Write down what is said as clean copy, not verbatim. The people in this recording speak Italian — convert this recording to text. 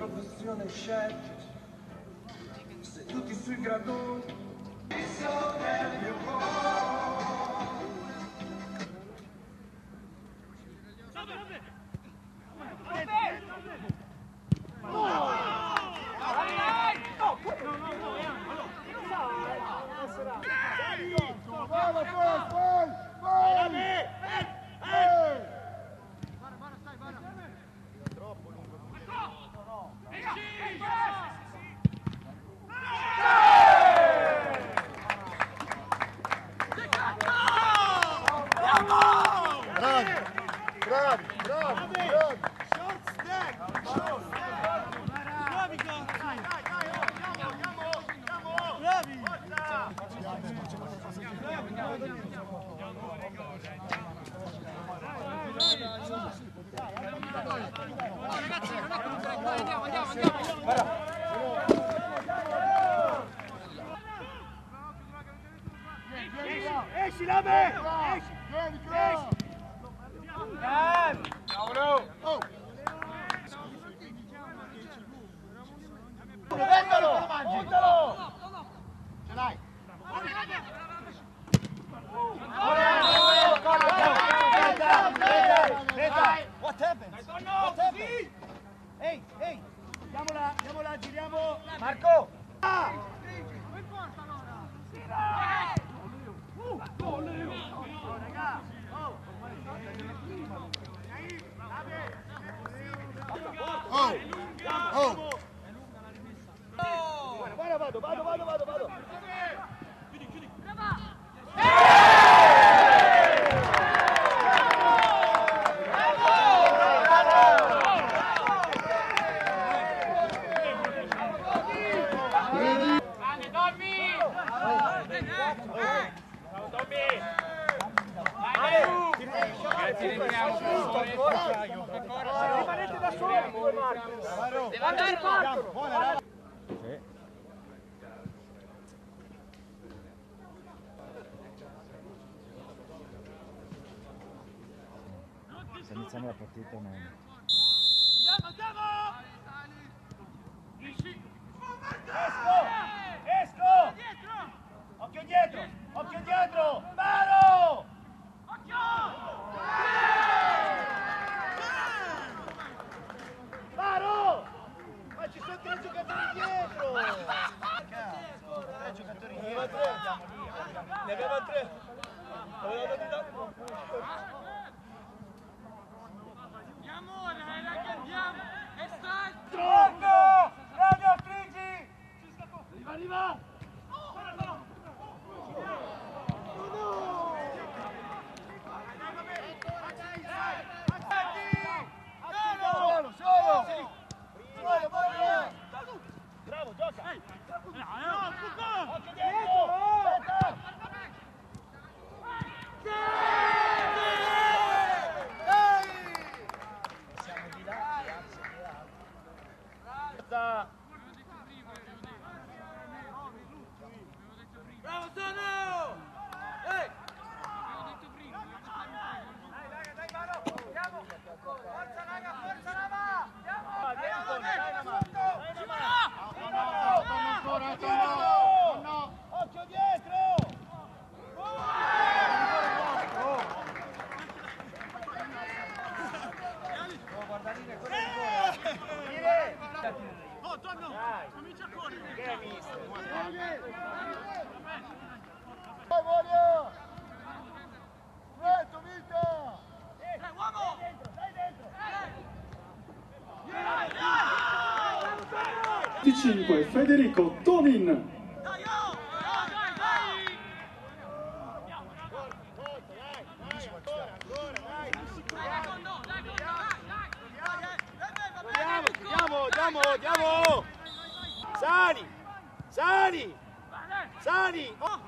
professione scelta, seduti sui gradoni, sono nel mio cuore. Esci Lame! Esci! Cavolo! Prendalo! Buttalo! Ce l'hai! What happened? What happened? Ehi, ehi! Andiamola, giriamo! Marco! Vado. Rimanete da soli, Marco. Deve andare, Marco. Se iniziamo la partita non... Andiamo! Esco! Occhio dietro! Paro! Paro! Ma ci sono 3 giocatori dietro! 3 giocatori dietro! Ne aveva 3! Tronco! Radio Frigi! Arriva! Solo! Bravo, gioca! Occhio dietro! Siamo di là, bravo Sono! Ehi! Dai, Mano! Andiamo! Forza raga, Andiamo! Occhio dietro! Guardare oh, Tonno! Comincia a correre! Che hai visto? Vai, voglio! Retto, Vita! Uomo! Dai dentro! 25 Federico Tomin. Andiamo! Sani! Oh.